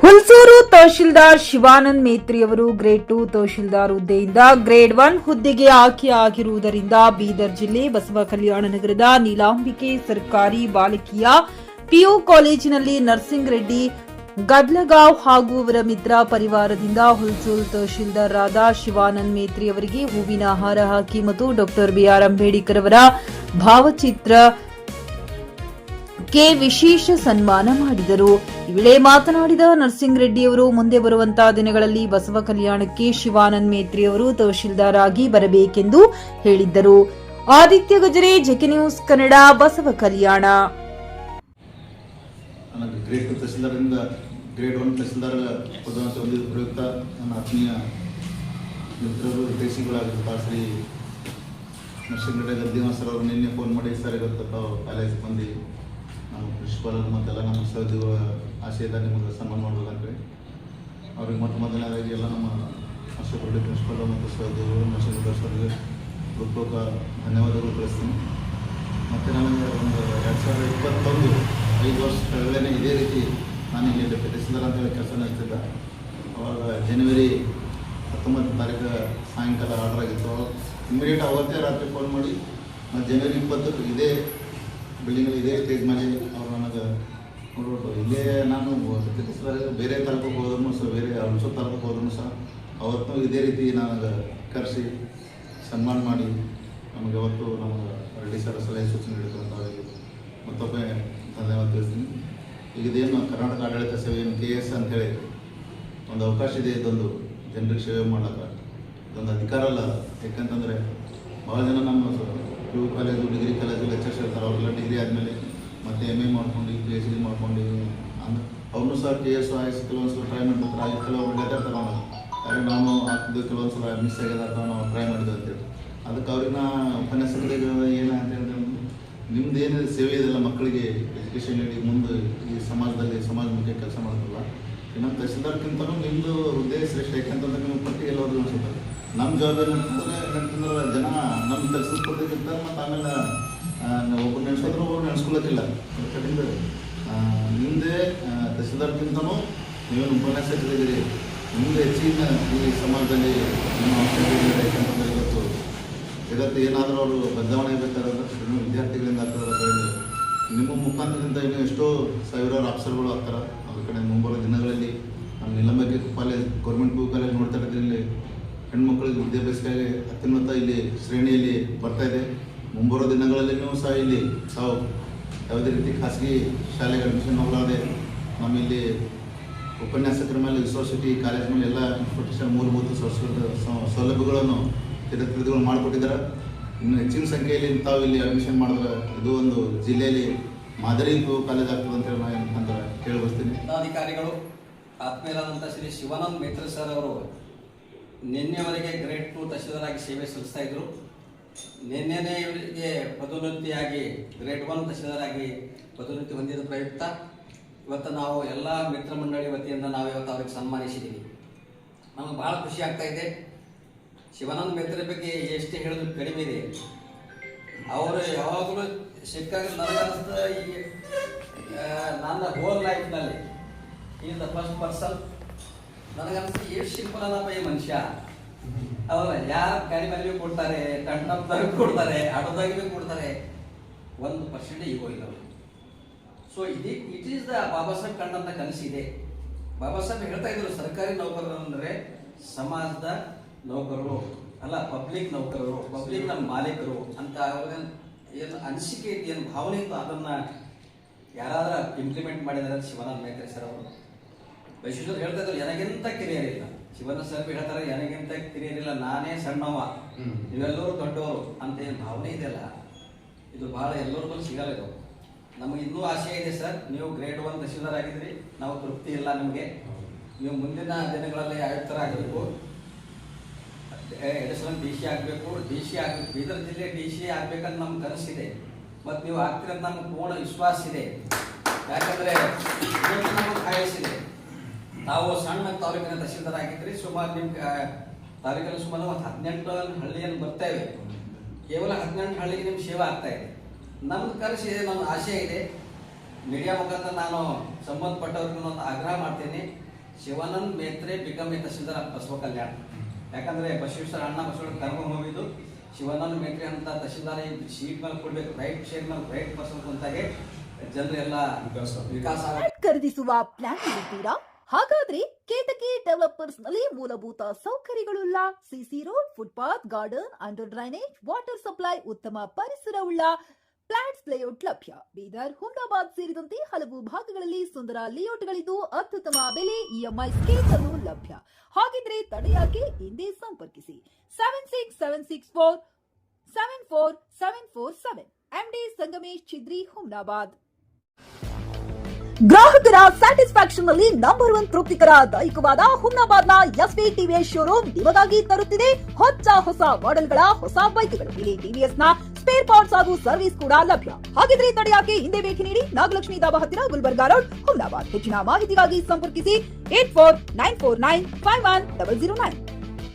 Hulsoor tahsildar Shivanand ಮೇತ್ರಿಯವರು grade 2 tahsildar ಹುದ್ದೆಯಿಂದ grade 1 ಹುದ್ದೆಗೆ ಆಯ್ಕೆಯಾಗಿರುವುದರಿಂದ ಬೀದರ್ ಜಿಲ್ಲೆ ಬಸವ ಕಲ್ಯಾಣ ನಗರದ ನೀಲಾಂಬಿಕೆ ಸರ್ಕಾರಿ ಬಾಲಕಿಯ ಪಿಯು ಕಾಲೇಜಿನಲ್ಲಿ ನರ್ಸಿಂಗ್ ರೆಡ್ಡಿ ಗದ್ಲಗಾಂವ್ ಹಾಗೂ ಅವರ ಮಿತ್ರ ಪರಿವಾರದಿಂದ ಹುಲ್ಸೂರು ತಹಶೀಲ್ದಾರ್ ಆದ ಶಿವಾನಂದ್ ಮೇತ್ರಿ ಅವರಿಗೆ ಹೂವಿನ ಹಾರ ಹಾಕಿ ಮತ್ತು ಡಾಕ್ಟರ್ ಬಿಆರ್ ಅಂಬೇಡ್ಕರ್ ಅವರ ಭಾವಚಿತ್ರ ವಿಶೇಷ ಸನ್ಮಾನ ಮಾಡಿದರು. ಈ ವೇಳೆ ಮಾತನಾಡಿದ ನರ್ಸಿಂಗ್ ರೆಡ್ಡಿಯವರು ಮುಂದೆ ಬರುವಂತಹ ದಿನಗಳಲ್ಲಿ ಬಸವ ಕಲ್ಯಾಣಕ್ಕೆ ಶಿವಾನಂದ್ ಮೇತ್ರಿ ಅವರು ತಹಶೀಲ್ದಾರ್ ಆಗಿ ಬರಬೇಕೆಂದು ಹೇಳಿದ್ದರು. ಆದಿತ್ಯ ಗಜರೆ, ಜೆಕೆ ನ್ಯೂಸ್ ಕನ್ನಡ, ಬಸವ ಕಲ್ಯಾಣ. ಗ್ರೇಡ್ 2 ತಹಶೀಲ್ದಾರ್ನಿಂದ ಗ್ರೇಡ್ 1 ತಹಶೀಲ್ದಾರ್ ಪದವನ್ನು ಹೊಂದಿದ ಪ್ರಯುಕ್ತ ನನ್ನ ಆತ್ಮೀಯ ಮಿತ್ರರು ಹಿತೈಷಿಗಳಾಗಿರುವ ಶ್ರೀ ನರ್ಸಿಂಗ್ ರೆಡ್ಡಿ ಗದ್ದಿವಾಸ್ ಸರ್ ಅವರು ನಿನ್ನೆ ಫೋನ್ ಮಾಡಿ ಸರ್ ಇವತ್ತು ತಾವು ಕಾಲೇಜಿಗೆ ಬಂದು ನಮ್ಮ ಪ್ರಿನ್ಸಿಪಾಲ್ ಮತ್ತೆಲ್ಲ ನಮ್ಮ ಸಹೋದ್ಯೋಗ ಆಶಯದ ನಿಮಗೆ ಸನ್ಮಾನ ಮಾಡಬೇಕಂತೇಳಿ ಅವ್ರಿಗೆ ಮೊದಲನೇದಾಗಿ ಎಲ್ಲ ನಮ್ಮ ಅಶೋಕ್ ರೆಡ್ಡಿ ಪ್ರಿನ್ಸಿಪಾಲ್ ಮತ್ತು ಸಹೋದ್ಯೋಗಗಳು ನರ್ಸಿಂಗ್ ಸರ್ಗೆ ಹೃತ್ಪೂರ್ವಕ ಧನ್ಯವಾದಗಳು ಕಳಿಸ್ತೀನಿ. ಮತ್ತು ನನಗೆ ಒಂದು 2021 5 ವರ್ಷ ಕೆಳಗಡೆ ಇದೇ ರೀತಿ ನಾನು ಇಲ್ಲಿ ಡೆಪ್ಯೂಟಿ ತಹಶೀಲ್ದಾರ್ ಅಂತೇಳಿ ಕೆಲಸ ನಡೆಸ್ತಿದ್ದೆ. ಅವಾಗ ಜನವರಿ 19 ತಾರೀಕು ಸಾಯಂಕಾಲ ಆರ್ಡರ್ ಆಗಿತ್ತು. ಅವಾಗ ಇಮಿಡಿಯೇಟ್ ಅವತ್ತೇ ರಾತ್ರಿ ಫೋನ್ ಮಾಡಿ ಮತ್ತು ಜನವರಿ 20 ಇದೇ ಬಿಲ್ಡಿಂಗಲ್ಲಿ ಇದೇ ಸ್ಟೇಜ್ ಮೇಲೆ ಅವ್ರು ನನಗೆ ನೋಡ್ಬಿಟ್ಟು ಇಲ್ಲೇ ನಾನು ತಹಶೀಲ್ದಾರ್ ಬೇರೆ ತಾಲೂಕಿಗೆ ಹೋದ್ರೂ ಸಹ ಬೇರೆ ಹುಲ್ಸೂರು ತಾಲೂಕಿಗೆ ಹೋದ್ರೂ ಸಹ ಅವತ್ತು ಇದೇ ರೀತಿ ನನಗೆ ಕರೆಸಿ ಸನ್ಮಾನ ಮಾಡಿ ನಮಗೆ ಅವತ್ತು ನಮಗೆ ರೆಡ್ಡಿ ಸರ್ ಸಲಹೆ ಸೂಚನೆ ನೀಡಿದಂಥ ಅವರಿಗೆ ಮತ್ತೊಮ್ಮೆ ಧನ್ಯವಾದ ತಿಳಿಸ್ತೀನಿ. ಈಗ ಇದೇನು ಕರ್ನಾಟಕ ಆಡಳಿತ ಸೇವೆ ಏನು KS ಅಂತೇಳಿ ಒಂದು ಅವಕಾಶ ಇದೆ. ಇದೊಂದು ಜನರಿಗೆ ಸೇವೆ ಮಾಡೋಕ್ಕೆ ಇದೊಂದು ಅಧಿಕಾರ ಅಲ್ಲ. ಯಾಕಂತಂದರೆ ಭಾಳ ಜನ ನಮ್ಮ PU college, degree college lectures ಇರ್ತಾರೆ. ಅವರೆಲ್ಲ ಡಿಗ್ರಿ ಆದಮೇಲೆ ಮತ್ತು MA ಮಾಡ್ಕೊಂಡು PhD ಮಾಡ್ಕೊಂಡು ಅವ್ರನ್ನೂ ಸಹ KS IAS ಕೆಲವೊಂದು ಸಲ ಟ್ರೈ ಮಾಡ್ತಾರೆ. ಕೆಲವರು ಗೆದ್ದಿರ್ತಾರೆ ನಾವು ಯಾಕಂದರೆ ನಾವು ಹಾಕಿದ್ದು ಕೆಲವೊಂದು ಸಲ ಮಿಸ್ ಆಗಿದೆ ಅಥವಾ ನಾವು ಟ್ರೈ ಮಾಡಿದ್ವಿ ಅಂತೇಳಿ. ಅದಕ್ಕೆ ಅವ್ರಿಗೆ ನಾ ಉಪನ್ಯಾಸಗಳಿಗೆ ಏನು ಅಂತ ಹೇಳಿದ್ರೆ ನಿಮ್ದು ಏನು ಸೇವೆ ಇದೆಲ್ಲ ಮಕ್ಕಳಿಗೆ ಎಜುಕೇಷನ್ ನೀಡಿ ಮುಂದೆ ಈ ಸಮಾಜದಲ್ಲಿ ಸಮಾಜಮುಖಿ ಕೆಲಸ ಮಾಡ್ತಲ್ಲ ನಮ್ಮ ತಹಶೀಲ್ದಾರ್ಗಿಂತಲೂ ನಿಮ್ಮದು ಹುದ್ದೆ ಶ್ರೇಷ್ಠ. ಯಾಕಂತಂದ್ರೆ ನಿಮ್ಮ ಪಟ್ಟಿ ಎಲ್ಲರೂ ಅನ್ಸುತ್ತೆ. ನಮ್ಮ ಜವಾಬ್ದಾರಿ ಅಂತಂದರೆ ಏನಂತಂದ್ರೆ ಜನ ನಮ್ಮ ಕೆಲಸದ ಕೊಟ್ಟಿರ್ತಾರೆ ಮತ್ತು ಆಮೇಲೆ ಒಬ್ಬರು ನೆನೆಸೋದ್ರೆ ಒಬ್ಬರು ನೆನೆಸ್ಕೊಳ್ಳೋಕ್ಕಿಲ್ಲ. ಕಡೆಯಿಂದ ನಿಮ್ಮದೇ ತಹಶೀಲ್ದಾರ್ಗಿಂತಲೂ ನೀವೇನು ಉಪನ್ಯಾಸಕರಿದ್ದೀರಿ, ನಿಮ್ಮದು ಹೆಚ್ಚಿನ ಈ ಸಮಾಜದಲ್ಲಿ ನಿಮ್ಮ ಅವಶ್ಯಕತೆ ಇದೆ. ಯಾಕಂತಂದರೆ ಇವತ್ತು ಏನಾದರೂ ಅವರು ಬದಲಾವಣೆ ಬೇಕಾದ್ರೆ ವಿದ್ಯಾರ್ಥಿಗಳಿಂದ ಆಗ್ತದೆ. ನಿಮ್ಮ ಮುಖಾಂತರದಿಂದ ಇನ್ನೂ ಎಷ್ಟೋ ಸಾವಿರಾರು ಆಫೀಸರ್ಗಳು ಆಗ್ತಾರೆ. ಅದ್ರ ಕಡೆ ಮುಂಬರುವ ದಿನಗಳಲ್ಲಿ ನಮ್ಮ Neelambike college government PU college ನೋಡ್ತಾ ಇರೋದ್ರಲ್ಲಿ ಹೆಣ್ಮಕ್ಳಿಗೆ ವಿದ್ಯಾಭ್ಯಾಸಕ್ಕಾಗಿ ಅತ್ಯುನ್ನತ ಇಲ್ಲಿ ಶ್ರೇಣಿಯಲ್ಲಿ ಬರ್ತಾಯಿದೆ. ಮುಂಬರುವ ದಿನಗಳಲ್ಲಿ ನೀವು ಸಹ ಇಲ್ಲಿ ತಾವು ಯಾವುದೇ ರೀತಿ ಖಾಸಗಿ ಶಾಲೆಗೆ ಅಡ್ಮಿಷನ್ ಹೋಗಲಾದೆ ನಮ್ಮಲ್ಲಿ ಉಪನ್ಯಾಸಕರ ಮೇಲೆ ಯೂನಿವರ್ಸಿಟಿ ಕಾಲೇಜ್ ಮೇಲೆ ಎಲ್ಲ ಇನ್ಸ್ಟಿಟ್ಯೂಷನ್ ಮೂಲಭೂತ ಸೌಲಭ್ಯಗಳನ್ನು ತಿಳಿದುಗಳು ಮಾಡಿಕೊಟ್ಟಿದ್ದಾರೆ. ಇನ್ನು ಹೆಚ್ಚಿನ ಸಂಖ್ಯೆಯಲ್ಲಿ ತಾವು ಇಲ್ಲಿ ಅಡ್ಮಿಷನ್ ಮಾಡಿದ್ರೆ ಇದು ಒಂದು ಜಿಲ್ಲೆಯಲ್ಲಿ ಮಾದರಿ PU ಕಾಲೇಜ್ ಆಗ್ತದೆ ಅಂತೇಳಿ ನಾನು ಅಂತ ಕೇಳಿಬರ್ತೀನಿ. ಅಧಿಕಾರಿಗಳು ಆತ್ಮೀಯರಾದಂಥ ಶ್ರೀ ಶಿವಾನಂದ್ ಮೇತ್ರಿ ಸರ್ ಅವರು ನಿನ್ನೆವರೆಗೆ ಗ್ರೇಡ್ 2 ತಹಶೀಲ್ದಾರ್ ಆಗಿ ಸೇವೆ ಸಲ್ಲಿಸ್ತಾ ಇದ್ರು. ನಿನ್ನೆನೇ ಇವರಿಗೆ ಪದೋನ್ನತಿಯಾಗಿ ಗ್ರೇಡ್ 1 ತಹಶೀಲ್ದಾರ್ ಆಗಿ ಪದೋನ್ನತಿ ಹೊಂದಿದ ಪ್ರಯುಕ್ತ ಇವತ್ತು ನಾವು ಎಲ್ಲ ಮಿತ್ರ ಮಂಡಳಿ ವತಿಯಿಂದ ನಾವು ಇವತ್ತು ಅವ್ರಿಗೆ ಸನ್ಮಾನಿಸಿದ್ದೀವಿ. ನಮಗೆ ಭಾಳ ಖುಷಿ ಆಗ್ತಾ ಇದೆ. ಶಿವಾನಂದ್ ಮೇತ್ರಿ ಬಗ್ಗೆ ಎಷ್ಟು ಹೇಳಿದ್ರು ಕಡಿಮೆ ಇದೆ. ಅವರು ಯಾವಾಗಲೂ ಸಿಕ್ಕಾಗ ನನಗನ್ನಿಸ್ತ ಈ ನನ್ನ ಹೋಲ್ ಲೈಫ್ನಲ್ಲಿ ಈಸ್ ದ ಫಸ್ಟ್ ಪರ್ಸನ್. ನನಗನ್ನಿಸ್ತು ಎಷ್ಟು ಸಿಂಪಲ್ ಅದಪ್ಪ ಈ ಮನುಷ್ಯ. ಅವರ ಯಾರು ಗಾಡಿ ಮೇಲೆ ಕೊಡ್ತಾರೆ, ಟಂಟಮ್ದಾಗ ಕೊಡ್ತಾರೆ, ಆಟೋದಾಗ ಕೊಡ್ತಾರೆ, 1% ಈಗೋ ಇಲ್ಲ. So it is the Baba Saheb ಕಂಡಂಥ ಕನಸಿದೆ. Baba Saheb ಹೇಳ್ತಾ ಇದ್ರು ಸರ್ಕಾರಿ ನೌಕರರು ಅಂದರೆ ಸಮಾಜದ ನೌಕರರು ಅಲ್ಲ, ಪಬ್ಲಿಕ್ ನೌಕರರು, ಪಬ್ಲಿಕ್ ನಮ್ಮ ಮಾಲೀಕರು ಅಂತ ಅವ್ರಿಗೆ ಏನು ಅನಿಸಿಕೆ ಇತ್ತು, ಏನು ಭಾವನೆ ಇತ್ತು, ಅದನ್ನು ಯಾರಾದ್ರೂ ಇಂಪ್ಲಿಮೆಂಟ್ ಮಾಡಿದ್ದಾರೆ ಶಿವಾನಂದ್ ಮೇತ್ರಿ ಸರ್ ಅವರು. ಬೈಶೂರ್ ಹೇಳ್ತಾ ಇದ್ರು ನನಗಿಂತ ಕಿರಿಯರ್ ಇಲ್ಲ. ಶಿವಾನಂದ್ ಸರ್ ಹೇಳ್ತಾರೆ ನನಗಿಂತ ಕಿರಿಯರ್ ಇಲ್ಲ, ನಾನೇ ಸಣ್ಣವ, ನೀವೆಲ್ಲರೂ ದೊಡ್ಡವರು ಅಂತ ಏನು ಭಾವನೆ ಇದೆಯಲ್ಲ, ಇದು ಭಾಳ ಎಲ್ಲರಿಗೂ ಸಿಗಲ್ಲ. ಇದು ನಮಗೆ ಇನ್ನೂ ಆಸೆ ಇದೆ ಸರ್. ನೀವು ಗ್ರೇಡ್ 1 ತಹಶೀಲ್ದಾರ್ ಆಗಿದ್ರಿ, ನಾವು ತೃಪ್ತಿ ಇಲ್ಲ ನಿಮಗೆ. ನೀವು ಮುಂದಿನ ದಿನಗಳಲ್ಲಿ ಆಯುಕ್ತರಾಗಬೇಕು, ಎಡಿಷನಲ್ DC ಆಗಬೇಕು, DC ಆಗಬೇಕು, ಬೀದರ್ ಜಿಲ್ಲೆ DC ಆಗಬೇಕಂತ ನಮ್ಗೆ ಕನಸಿದೆ. ಮತ್ತು ನೀವು ಆಗ್ತಿರಂತ ನಮ್ಗೆ ಪೂರ್ಣ ವಿಶ್ವಾಸ ಇದೆ. ಯಾಕಂದರೆ ನಮಗೆ ಕಾಯಿಸಿದೆ. ನಾವು ಸಣ್ಣ ತಾಲೂಕಿನ ತಹಶೀಲ್ದಾರ್ ಆಗಿದ್ರಿ. ಸುಮಾರು ನಿಮ್ಮ ತಾಲೂಕಿನ ಸುಮಾರು ಒಂದು 18 ಹಳ್ಳಿಯನ್ನು ಬರ್ತೇವೆ. ಕೇವಲ 18 ಹಳ್ಳಿಗೆ ನಿಮ್ಮ ಸೇವೆ ಆಗ್ತಾ ಇದೆ. ನಮ್ದು ಕನಸಿದೆ, ನಮ್ಮ ಆಸೆ ಇದೆ. ಮೀಡಿಯಾ ಮುಖಾಂತರ ನಾನು ಸಂಬಂಧಪಟ್ಟವ್ರಿಗೆ ಒಂದು ಆಗ್ರಹ ಮಾಡ್ತೀನಿ. Shivanand Metre become a tahsildar of Basava Kalyan. ಯಾಕಂದ್ರೆ ಬಸವೇಶ್ವರ ಅಣ್ಣ ಬಸವಣ್ಣ ಕರ್ಕೊಂಡು ಹೋಗಿದ್ದು ಶಿವಾನಂದ್ ಮೇತ್ರೆ ಅಂತ ತಹಶೀಲ್ದಾರ್ ಶೀಟ್ ಮೇಲೆ ಕೊಡ್ಬೇಕು, ರೈಟ್ ಶೇರ್ ಮೇಲೆ ರೈಟ್ ಪರ್ಸನ್ ಅಂತಾಗೆ ಜನರೆಲ್ಲ ವಿಕಾಸ ಖರೀದಿಸುವ ಪ್ಲಾನ್ ಇದ್ದೀರಾ? ಹಾಗಾದ್ರೆ ಕೇತಕಿ ಡೆವಲಪರ್ಸ್ ನಲ್ಲಿ ಮೂಲಭೂತ ಸೌಕರ್ಯಗಳುಳ್ಳ CC road, footpath, garden, under drainage, water supply, ಉತ್ತಮ ಪರಿಸರವುಳ್ಳ ಫ್ಲಾಟ್ಸ್ ಲೇಔಟ್ ಲಭ್ಯ. ಬೀದರ್, ಹುಮ್ನಾಬಾದ್ ಸೇರಿದಂತೆ ಹಲವು ಭಾಗಗಳಲ್ಲಿ ಸುಂದರ ಲೇಔಟ್ಗಳಿದ್ದು ಅತ್ಯುತ್ತಮ ಬೆಲೆ, ಇಎಂಐ ಸ್ಕೀಮ್ಸ್ ಅನ್ನು ಲಭ್ಯ. ಹಾಗಿದ್ರೆ ತಡೆಯಾಕೆ ಹಿಂದೆ ಸಂಪರ್ಕಿಸಿ 7676474747 MD ಸಂಗಮೇಶ್ ಚಿದ್ರಿ, ಹುಮ್ನಾಬಾದ್. ಗ್ರಾಹಕರ ಸ್ಯಾಟಿಸ್ಫ್ಯಾಕ್ಷನ್ ನಲ್ಲಿ ನಂಬರ್ 1 ತೃಪ್ತಿಕರ ದೈಹಿಕವಾದ ಹುಮ್ನಾಬಾದ್ನ ಎಸ್ವಿ ಟಿವಿಎಸ್ ಶೋರೂಮ್ ನಿಮಗಾಗಿ ತರುತ್ತಿದೆ ಹೊಸ ಮಾಡೆಲ್ಗಳ ಹೊಸ ಬೈಕ್ಗಳು. ಇಲ್ಲಿ ಟಿವಿಎಸ್ ನ ಸ್ಪೇರ್ ಪಾರ್ಟ್ಸ್ ಹಾಗೂ ಸರ್ವಿಸ್ ಕೂಡ ಲಭ್ಯ. ಹಾಗಿದ್ರೆ ತಡೆಯಾಕೆ ಹಿಂದೆ ಭೇಟಿ ನೀಡಿ, ನಾಗಲಕ್ಷ್ಮಿ ಧಾಬಾ ಹತ್ತಿರ, ಗುಲ್ಬರ್ಗಾ ರೋಡ್, ಹುಮ್ನಾಬಾದ್. ಹೆಚ್ಚಿನ ಮಾಹಿತಿಗಾಗಿ ಸಂಪರ್ಕಿಸಿ 8494951009.